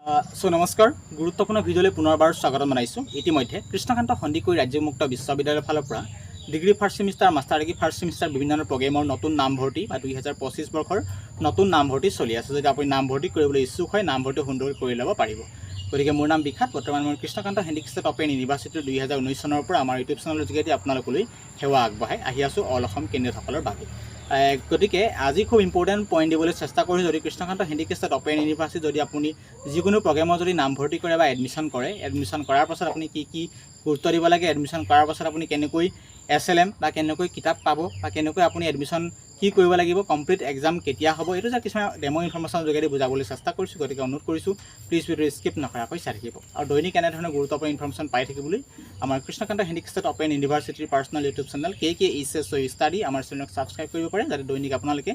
নমস্কাৰ গুৰুত্বপূৰ্ণ ভিডিঅ'লৈ পুনৰবাৰ স্বাগতম জনাইছোঁ। ইতিমধ্যে কৃষ্ণকান্ত সন্দিকৈ ৰাজ্যিক মুক্ত বিশ্ববিদ্যালয়ৰ ফালৰ পৰা degree first semester master degree first semester বিভিন্ন ধৰণৰ প্ৰগ্ৰেমৰ নতুন নামভৰ্তি বা 2025 বৰ্ষৰ নতুন নামভৰ্তি চলি আছে। যদি আপুনি নামভৰ্তি কৰিবলৈ ইচ্ছুক হয় নামভৰ্তি সুন্দৰকৈ কৰি ল'ব পাৰিব। গতিকে মোৰ নাম বিখ্যাত, বৰ্তমান মই কৃষ্ণকান্ত হেণ্ডিক্ৰাফ্ট অপেন ইউনিভাৰ্চিটিৰ 2019 চনৰ পৰা আমাৰ ইউটিউব চেনেলৰ যোগেদি আপোনালোকলৈ সেৱা আগবঢ়াই আহি আছোঁ অল অসম কেন্দ্ৰীয়সকলৰ বাবে। গতিকে আজি খুব ইম্পৰ্টেণ্ট পইণ্ট দিবলৈ চেষ্টা কৰিছোঁ। যদি কৃষ্ণকান্ত হেণ্ডিক্ৰাফ্ট অপেন ইউনিভাৰ্চিটি যদি আপুনি যিকোনো প্ৰগ্ৰেমত যদি নামভৰ্তি কৰে বা এডমিশ্যন কৰে, এডমিশ্যন কৰাৰ পাছত আপুনি কি গুৰুত্ব দিব লাগে, এডমিশ্যন কৰাৰ পাছত আপুনি কেনেকৈ SLM বা কেনেকৈ কিতাপ পাব বা কেনেকৈ আপুনি এডমিশ্যন কি কৰিব লাগিব, কমপ্লিট এক্সাম কেতিয়া হ'ব, এইটো যে কিছুমান ডেমো ইনফৰ্মেশ্যনৰ যোগেদি বুজাবলৈ চেষ্টা কৰিছোঁ। গতিকে অনুৰোধ কৰিছোঁ প্লিজ ভিডিঅ' স্কিপ নকৰাকৈ চাই থাকিব আৰু দৈনিক এনেধৰণৰ গুৰুত্বপূৰ্ণ ইনফৰ্মেশ্যন পাই থাকিবলৈ আমাৰ কৃষ্ণকান্ত হেণ্ডিক্ৰাফ্ট অপেন ইউনিভাৰ্চিটিৰ personal YouTube channel KKHS study আমাৰ চেনেলক ছাবস্ক্ৰাইব কৰিব পাৰে, যাতে দৈনিক আপোনালোকে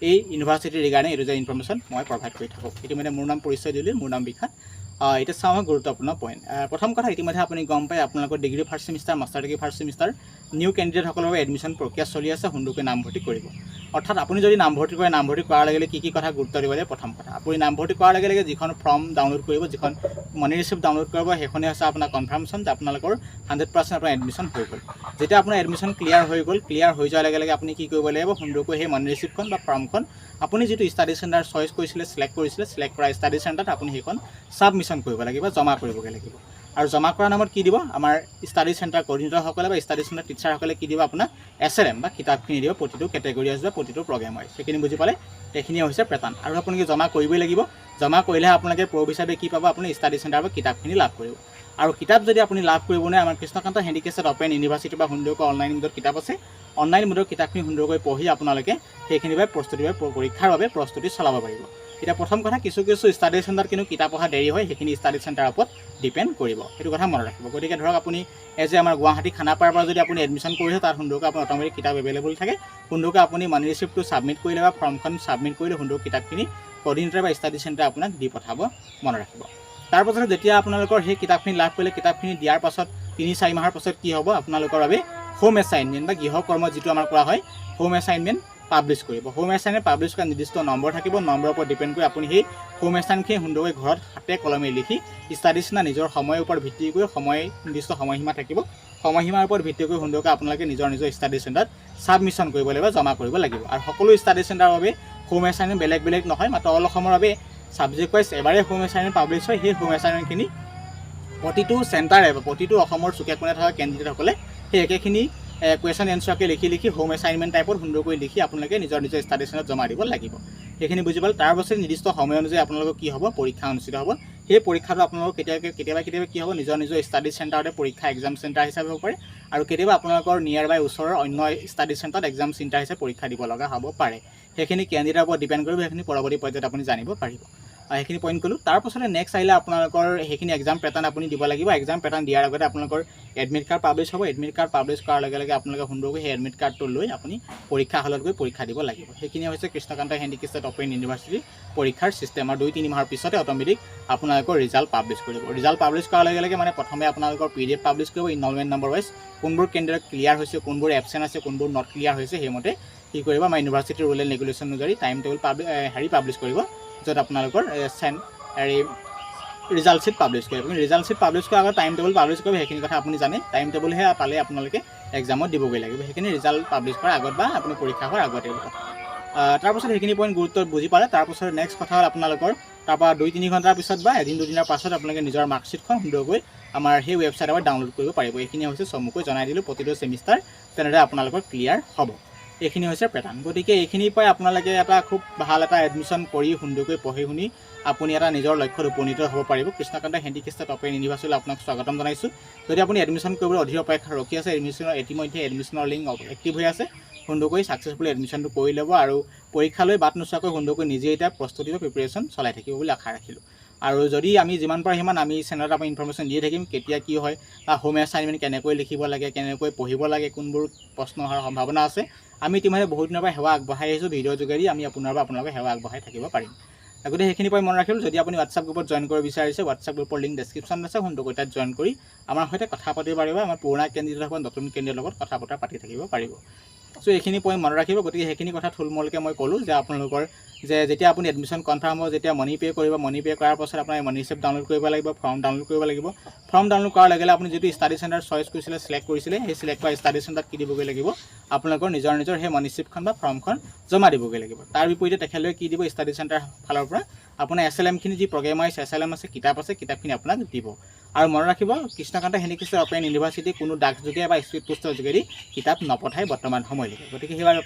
এই ইউনিভাৰ্চিটিৰ ৰিগাৰ্ডিং এইটো যে ইনফৰ্মেশ্যন মই প্ৰভাইড কৰি থাকোঁ। ইতিমধ্যে মোৰ নাম পৰিচয় দিলোঁ, মোৰ নাম বিখ্যাত। এতিয়া চাওঁ গুৰুত্বপূৰ্ণ পইণ্ট। প্ৰথম কথা, ইতিমধ্যে আপুনি গম পায় আপোনালোকৰ degree first semester master degree first semester new কেণ্ডিডেটসকলৰ বাবে এডমিশ্যন প্ৰক্ৰিয়া চলি আছে, সুন্দৰকৈ নামভৰ্তি কৰিব। অৰ্থাৎ আপুনি যদি নামভৰ্তি কৰে, নামভৰ্তি কৰাৰ লগে লগে কি কথা গুৰুত্ব দিব লাগে। প্ৰথম কথা, আপুনি নামভৰ্তি কৰাৰ লগে লগে যিখন ফৰ্ম ডাউনলোড কৰিব, যিখন মানি ৰিচিপ্ট ডাউনলোড কৰিব, সেইখনেই হৈছে আপোনাৰ কনফাৰ্মেশ্যন যে আপোনালোকৰ 100% আপোনাৰ এডমিশ্যন হৈ গ'ল। যেতিয়া আপোনাৰ এডমিশ্যন ক্লিয়াৰ হৈ গ'ল, ক্লিয়াৰ হৈ যোৱাৰ লগে লগে আপুনি কি কৰিব লাগিব, সুন্দৰকৈ সেই মানি ৰিচিপ্টখন বা ফৰ্মখন আপুনি যিটো ষ্টাডি চেণ্টাৰ চইচ কৰিছিলে, চিলেক্ট কৰা ষ্টাডি চেণ্টাৰত আপুনি সেইখন ছাবমিশ্যন কৰিব লাগিব, জমা কৰিবগৈ লাগিব। আৰু জমা কৰাৰ নামত কি দিব, আমাৰ ষ্টাডি চেণ্টাৰ কৰ্ডিনেটৰসকলে বা ষ্টাডি চেণ্টাৰ টিচাৰসকলে কি দিব, আপোনাক SLM বা কিতাপখিনি দিব, প্ৰতিটো কেটেগৰী আছে বা প্ৰতিটো প্ৰগ্ৰেম হয়। সেইখিনি বুজি পালে, সেইখিনিয়ে হৈছে পেটাৰ্ণ। আৰু আপোনালোকে জমা কৰিবই লাগিব। জমা কৰিলেহে আপোনালোকে প্ৰুফ হিচাপে কি পাব, আপুনি ষ্টাডি চেণ্টাৰৰ পৰা কিতাপখিনি লাভ কৰিব। আৰু কিতাপ যদি আপুনি লাভ কৰিব নোৱাৰে, আমাৰ কৃষ্ণকান্ত হেণ্ডিক্ৰাফ্ট অপেন ইউনিভাৰ্চিটি বা সুন্দৰকৈ অনলাইন মোডত কিতাপ আছে, অনলাইন মোডৰ কিতাপখিনি সুন্দৰকৈ পঢ়ি আপোনালোকে সেইখিনিৰ বাবে পৰীক্ষাৰ বাবে প্ৰস্তুতি চলাব পাৰিব। এতিয়া প্ৰথম কথা, কিছু ষ্টাডি চেণ্টাৰত কিন্তু কিতাপ পঢ়া দেৰি হয়, সেইখিনি ষ্টাডি চেণ্টাৰৰ ওপৰত ডিপেণ্ড কৰিব, সেইটো কথা মনত ৰাখিব। গতিকে ধৰক আপুনি আমাৰ গুৱাহাটী খানাপাৰাৰ পৰা যদি আপুনি এডমিশ্যন কৰিছে, তাত সুন্দৰকৈ আপোনাৰ অট'মেটিক কিতাপ এভেইলেবল থাকে। সুন্দৰকৈ আপুনি মানি ৰিচিপ্টটো ছাবমিট কৰিলে বা ফৰ্মখন ছাবমিট কৰিলে সুন্দৰ কিতাপখিনি কৰ্ডিনেটৰ বা ষ্টাডি চেণ্টাৰে আপোনাক দি পঠাব, মনত ৰাখিব। তাৰপাছত যেতিয়া আপোনালোকৰ সেই কিতাপখিনি লাভ কৰিলে, কিতাপখিনি দিয়াৰ পাছত 3-4 মাহৰ পাছত কি হ'ব, আপোনালোকৰ বাবে হোম এছাইনমেণ্ট বা গৃহকৰ্ম যিটো আমাৰ কৰা হয়, হোম এছাইনমেণ্ট পাব্লিছ কৰিব। হোম এছাইনমেণ্ট পাব্লিছ কৰা নিৰ্দিষ্ট নম্বৰ থাকিব, নম্বৰৰ ওপৰত ডিপেণ্ড কৰি আপুনি সেই হোম এছাইনমেণ্টখিনি সুন্দৰকৈ ঘৰত হাতে কলমে লিখি ষ্টাডি চেণ্টাৰ নিজৰ সময়ৰ ওপৰত ভিত্তি কৰি নিৰ্দিষ্ট সময়সীমা থাকিব, সময়সীমাৰ ওপৰত ভিত্তি কৰি সুন্দৰকৈ আপোনালোকে নিজৰ ষ্টাডি চেণ্টাৰত ছাবমিশ্যন কৰিব লাগিব, জমা কৰিব লাগিব। আৰু সকলো ষ্টাডি চেণ্টাৰৰ বাবে হোম এছাইনমেণ্ট বেলেগ নহয়, মাত্ৰ অল অসমৰ বাবে ছাবজেক্ট ৱাইজ এবাৰেই হোম এছাইনমেণ্ট পাব্লিছ হয়। সেই হোম এছাইনমেণ্টখিনি প্ৰতিটো চেণ্টাৰে বা প্ৰতিটো অসমৰ চুকে কোণে থকা কেণ্ডিডেটসকলে সেই একেখিনি কুৱেশ্যন এনচাৰকে লিখি হোম এছাইনমেণ্ট টাইপত সুন্দৰকৈ লিখি আপোনালোকে নিজৰ ষ্টাডি চেণ্টাৰত জমা দিব লাগিব। সেইখিনি বুজি পালে, তাৰ পাছত নিৰ্দিষ্ট সময় অনুযায়ী আপোনালোকৰ কি হ'ব, পৰীক্ষা অনুষ্ঠিত হ'ব। সেই পৰীক্ষাটো আপোনালোকৰ কেতিয়াবা কি হ'ব, নিজৰ ষ্টাডি চেণ্টাৰতে পৰীক্ষা এক্সাম চেণ্টাৰ হিচাপে হ'ব পাৰে, আৰু কেতিয়াবা আপোনালোকৰ নিয়াৰ বাই ওচৰৰ অন্য ষ্টাডি চেণ্টাৰত এক্সাম চেণ্টাৰ হিচাপে পৰীক্ষা দিব লগা হ'ব পাৰে। সেইখিনি কেণ্ডিডেটৰ ওপৰত ডিপেণ্ড কৰিব, সেইখিনি পৰৱৰ্তী পৰ্যায়ত আপুনি জানিব পাৰিব। সেইখিনি পইণ্ট ক'লোঁ। তাৰপাছতে নেক্সট আহিলে আপোনালোকৰ সেইখিনি এক্সাম পেটাৰ্ণ আপুনি দিব লাগিব। এক্সাম পেটাৰ্ণ দিয়াৰ আগতে আপোনালোকৰ এডমিট কাৰ্ড পাব্লিছ হ'ব। এডমিট কাৰ্ড পাব্লিছ কৰাৰ লগে লগে আপোনালোকে সুন্দৰকৈ সেই এডমিট কাৰ্ডটো লৈ আপুনি পৰীক্ষা হলত গৈ পৰীক্ষা দিব লাগিব। সেইখিনি হৈছে কৃষ্ণকান্ত হেণ্ডিক্ৰাফ্ট অপেন ইউনিভাৰ্চিটিৰ পৰীক্ষাৰ ছিষ্টেম। আৰু 2-3 মাহৰ পিছতে অট'মেটিক আপোনালোকৰ ৰিজাল্ট পাব্লিছ কৰিব। ৰিজাল্ট পাব্লিছ কৰাৰ লগে লগে মানে প্ৰথমে আপোনালোকৰ PDF পাব্লিছ কৰিব, ইনৰলমেণ্ট নম্বৰ ৱাইজ কোনবোৰ কেণ্ডিডেট ক্লিয়াৰ হৈছে, কোনবোৰ এবচেণ্ট আছে, কোনবোৰ নট ক্লিয়াৰ হৈছে, সেইমতে কি কৰিব, আমাৰ ইউনিভাৰ্চিটিৰ ৰুল এণ্ড ৰেগুলেশ্যন অনুযায়ী টাইম টেবুল পাব্লিছ কৰিব, য'ত আপোনালোকৰ ৰিজাল্ট শ্বীট পাব্লিছ কৰিব। কিন্তু ৰিজাল্ট শ্বীট পাব্লিছ কৰাৰ আগত টাইম টেবুল পাব্লিছ কৰিব, সেইখিনি কথা আপুনি জানে। টাইম টেবুলহে পালে আপোনালোকে এক্সামত দিবগৈ লাগিব, সেইখিনি ৰিজাল্ট পাব্লিছ কৰাৰ আগত বা আপুনি পৰীক্ষা হোৱাৰ আগতে। তাৰপাছত সেইখিনি পইণ্ট গুৰুত্ব বুজি পালে, তাৰপাছত নেক্সট কথা হ'ল আপোনালোকৰ তাৰপৰা 2-3 ঘণ্টাৰ পিছত বা 1-2 দিনৰ পাছত আপোনালোকে নিজৰ মাৰ্কশ্বিটখন সুন্দৰকৈ আমাৰ সেই ৱেবছাইটৰ পৰা ডাউনলোড কৰিব পাৰিব। এইখিনি হৈছে চমুকৈ জনাই দিলোঁ, প্ৰতিটো ছেমিষ্টাৰ তেনেদৰে আপোনালোকৰ ক্লিয়াৰ হ'ব। এইখিনি হৈছে পেটাৰ্ণ। গতিকে এইখিনিৰ পৰাই আপোনালোকে এটা খুব ভাল এটা এডমিশ্যন কৰি সুন্দৰকৈ পঢ়ি শুনি আপুনি এটা নিজৰ লক্ষ্যত উপনীত হ'ব পাৰিব। কৃষ্ণকান্ত হেণ্ডিক্ৰাফ্ট অপেন ইউনিভাৰ্চিটিলৈ আপোনাক স্বাগতম জনাইছোঁ। যদি আপুনি এডমিশ্যন কৰিবলৈ অধীৰ অপেক্ষা ৰখি আছে, ইতিমধ্যে এডমিশ্যনৰ লিংক এক্টিভ হৈ আছে, সুন্দৰকৈ ছাকচেছফুলি এডমিশ্যনটো কৰি ল'ব আৰু পৰীক্ষালৈ বাট নোচোৱাকৈ সুন্দৰকৈ নিজে এতিয়া প্ৰস্তুতি বা প্ৰিপেৰেশ্যন চলাই থাকিব বুলি আশা ৰাখিলোঁ। আৰু যদি আমি যিমান পাৰোঁ সিমান আমি চেনেলত আমি ইনফৰ্মেশ্যন দিয়ে থাকিম, কেতিয়া কি হয় বা হোম এছাইনমেণ্ট কেনেকৈ লিখিব লাগে, কেনেকৈ পঢ়িব লাগে, কোনবোৰ প্ৰশ্ন অহাৰ সম্ভাৱনা আছে, আমি ইতিমধ্যে বহুত দিনৰ পৰা সেৱা আগবঢ়াই আহিছোঁ। ভিডিঅ'ৰ যোগেদি আমি আপোনালোকে সেৱা আগবঢ়াই থাকিব পাৰিম। গতিকে সেইখিনি পৰাই মনত ৰাখিলোঁ। যদি আপুনি হোৱাটছআপ গ্ৰুপত জইন কৰিব বিচাৰিছে, হোৱাটছআপ গ্ৰুপৰ লিংক ডেছক্ৰিপশ্যনত আছে, সুন্দৰকৈ তাত জইন কৰি আমাৰ সৈতে কথা পাতিব পাৰিব। আমাৰ পুৰণা কেণ্ডিডেট লগত নতুন কেণ্ডিডেটৰ লগত কথা বতৰা পাতি থাকিব পাৰিব। সো এইখিনি পইণ্ট মনত ৰাখিব গতিকে সেইখিনি কথা থুলমূলকৈ মই ক'লোঁ যে আপোনালোকৰ যে যেতিয়া আপুনি এডমিশ্যন কনফাৰ্ম হ'ব যেতিয়া মানি পে' কৰিব মানি পে' কৰাৰ পাছত আপোনাৰ মানি ৰিচিপ্ট ডাউনলোড কৰিব লাগিব ফৰ্ম ডাউনলোড কৰিব লাগিব ফৰ্ম ডাউনলোড কৰাৰ লগে লগে আপুনি যিটো ষ্টাডি চেণ্টাৰ চইচ কৰিছিলে চিলেক্ট কৰিছিলে সেই চিলেক্ট কৰা ষ্টাডি চেণ্টাৰত কি দিবগৈ লাগিব আপোনালোকৰ নিজৰ সেই মানি ৰিচিপ্টখন বা ফৰ্মখন জমা দিবগৈ লাগিব তাৰ বিপৰীতে তেখেতলোকে কি দিব ষ্টাডি চেণ্টাৰ ফালৰ পৰা আপোনাৰ SLMখিনি যি প্ৰগ্ৰেম আছে SLM আছে কিতাপ আছে কিতাপখিনি আপোনাক দিব আৰু মনত ৰাখিব কৃষ্ণকান্ত হেণ্ডিক্ৰাফ্ট অপেন ইউনিভাৰ্চিটি কোনো ডাকযোগে বা স্পীড পোষ্টৰ যোগেদি কিতাপ নপঠায় বৰ্তমান সময়লৈকে গতিকে সেইবাবে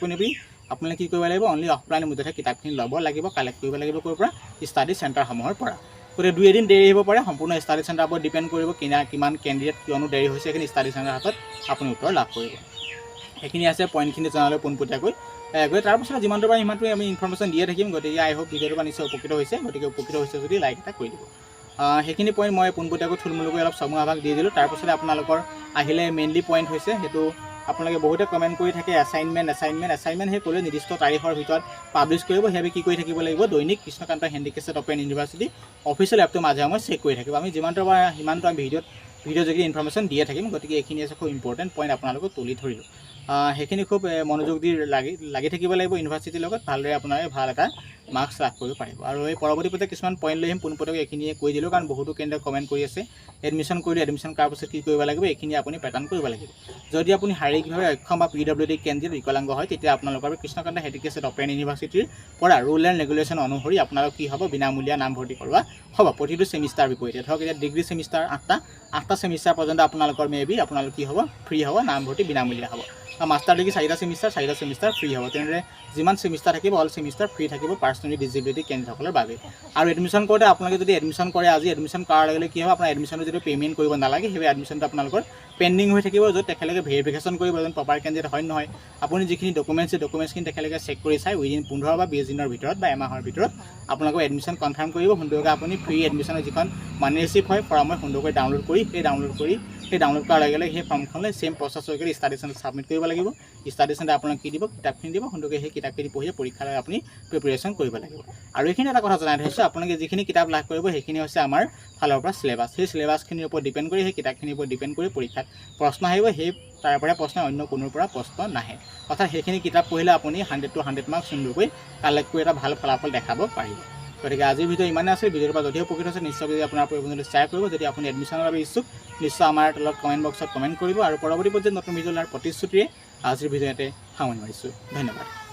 আপোনালোকে কি কৰিব লাগিব অনলি অফলাইন মুঠতে কিতাপখিনি ল'ব লাগিব কালেক্ট কৰিব লাগিব ক'ৰ পৰা ষ্টাডি চেণ্টাৰসমূহৰ পৰা গতিকে 2 এদিন দেৰি হ'ব পাৰে সম্পূৰ্ণ ষ্টাডি চেণ্টাৰৰ ওপৰত ডিপেণ্ড কৰিব কিমান কেণ্ডিডেট কিয়নো দেৰি হৈছে সেইখিনি ষ্টাডি চেণ্টাৰৰ হাতত আপুনি উত্তৰ লাভ কৰিব সেইখিনি আছে পইণ্টখিনি জনালে পোনপটীয়াকৈ গৈ তাৰপাছত যিমানটো পাৰে সিমানটোৱে আমি ইনফৰ্মেশ্যন দিয়ে থাকিম গতিকে আই হোপ ভিডিঅ'টো নিশ্চয় উপকৃত হৈছে গতিকে উপকৃত হৈছে যদি লাইক এটা কৰি দিব সেইখিনি পইণ্ট মই পোনপটীয়াকৈ থুলমূলকৈ অলপ চমু আভাস দি দিলোঁ তাৰপাছতে আপোনালোকৰ আহিলে মেইনলি পইণ্ট হৈছে সেইটো আপোনালোকে বহুতে কমেণ্ট কৰি থাকে এছাইনমেণ্ট সেই ক'লে নিৰ্দিষ্ট তাৰিখৰ ভিতৰত পাব্লিছ কৰিব সেইবাবে কি কৰি থাকিব লাগিব দৈনিক Krishnakanta handicraft open university official এপটো মাজে সময়ে চেক কৰি থাকিব আমি যিমানটো পাৰে সিমানটো আমি ভিডিঅ' যোগেদি ইনফৰ্মেশ্যন দিয়ে থাকিম গতিকে এইখিনি আছে খুব ইম্পৰ্টেণ্ট পইণ্ট আপোনালোকক তুলি ধৰিলোঁ সেইখিনি খুব মনোযোগ দি লাগি থাকিব লাগিব ইউনিভাৰ্চিটিৰ লগত ভালদৰে আপোনালোকে ভাল এটা মাৰ্কছ লাভ কৰিব পাৰিব আৰু এই পৰৱৰ্তী পৰ্যায়ত কিছুমান পইণ্ট লৈ আহিম পোনপটীয়াকৈ এইখিনিয়ে কৈ দিলোঁ কাৰণ বহুতো কেন্দ্ৰই কমেণ্ট কৰি আছে এডমিশ্যন কৰিলোঁ এডমিশ্যন কৰাৰ পাছত কি কৰিব লাগিব এইখিনি আপুনি পেটাৰ্ণ কৰিব লাগিব যদি আপুনি শাৰীৰিকভাৱে অক্ষম বা PWD কেন্দ্ৰীয় বিকলাংগ হয় তেতিয়া আপোনালোকৰ কৃষ্ণকান্ত হেণ্ডিক্ৰাফ্ট অপেন ইউনিভাৰ্চিটিৰ পৰা ৰুল এণ্ড ৰেগুলেশ্যন অনুসৰি আপোনালোক কি হ'ব বিনামূলীয়া নামভৰ্তি কৰোৱা হ'ব প্ৰতিটো ছেমিষ্টাৰ বিপৰীতে ধৰক এতিয়া ডিগ্ৰী ছেমিষ্টাৰ 8টা ছেমিষ্টাৰ পৰ্যন্ত আপোনালোকৰ আপোনালোক কি হ'ব ফ্ৰী হ'ব নামভৰ্তি বিনামূলীয়া হ'ব মাষ্টাৰ ডিগ্ৰী 4টা ছেমিষ্টাৰ ফ্ৰী হ'ব তেনেদৰে যিমান ছেমিষ্টাৰ থাকিব অল ছেমিষ্টাৰ ফ্ৰী থাকিব পাৰ্চনেলি ডিজেবিলিটি কেন্দ্ৰসকলৰ বাবে আৰু এডমিশ্যন কৰোঁতে আপোনালোকে যদি এডমিশ্যন কৰে আজি এডমিশ্যন কৰাৰ লগে লগে কি হ'ব আপোনাৰ এডমিশ্যনটো যদি পে'মেণ্ট কৰিব নালাগে সেই এডমিশ্যনটো আপোনালোকৰ পেণ্ডিং হৈ থাকিব য'ত তেখেতলোকে ভেৰিফিকেশ্যন কৰিব এজন প্ৰপাৰ কেণ্ডিডেট হয় নহয় আপুনি যিখিনি ডকুমেণ্টছখিনি তেখেতলোকে চেক কৰি চাই উইদিন 15 বা 20 দিনৰ ভিতৰত বা এমাহৰ ভিতৰত আপোনালোকৰ এডমিশ্যন কনফাৰ্ম কৰিব সুন্দৰকৈ আপুনি ফ্ৰী এডমিশ্যনৰ যিখন মানি ৰিচিপ্ট হয় ফৰ্ম হয় সুন্দৰকৈ ডাউনলোড কৰাৰ লগে লগে সেই ফৰ্মখনলৈ ছেম প্ৰচেছ কৰি ষ্টাডি চেণ্টাৰ ছাবমিট কৰিব লাগিব ষ্টাডি চেণ্টাৰ আপোনাক কি দিব কিতাপখিনি দিব সুন্দৰকৈ সেই কিতাপখিনি পঢ়ি পৰীক্ষালৈ আপুনি প্ৰিপেৰেশ্যন কৰিব লাগিব আৰু এইখিনি এটা কথা জনাই থৈছোঁ আপোনালোকে যিখিনি কিতাপ লাভ কৰিব সেইখিনি হৈছে আমাৰ ফালৰ পৰা চিলেবাছ সেই চিলেবাছখিনিৰ ওপৰত ডিপেণ্ড কৰি সেই কিতাপখিনিৰ ওপৰত ডিপেণ্ড কৰি পৰীক্ষাত প্ৰশ্ন আহিব সেই তাৰ পৰা প্ৰশ্ন অন্য কোনোৰ পৰা প্ৰশ্ন নাহে অৰ্থাৎ সেইখিনি কিতাপ পঢ়িলে আপুনি 100 to 100 মাৰ্কছ সুন্দৰকৈ কালেক্ট কৰি এটা ভাল ফলাফল দেখাব পাৰিব গতিকে আজিৰ ভিডিঅ' ইমানে আছে ভিডিঅ'ৰ পৰা যদিও উপকৃত হৈছে নিশ্চয় যদি আপোনাৰ প্ৰয়োজনীয় শ্বেয়াৰ কৰিব যদি আপুনি এডমিশ্যনৰ বাবে ইচ্ছুক নিশ্চয় আমাৰ তলত কমেণ্ট বক্সত কমেণ্ট কৰিব আৰু পৰৱৰ্তী পৰ্যায়ত নতুন ভিডিঅ' লোৱাৰ প্ৰতিশ্ৰুতিৰে আজিৰ ভিডিঅ'তে সামৰণি মাৰিছোঁ ধন্যবাদ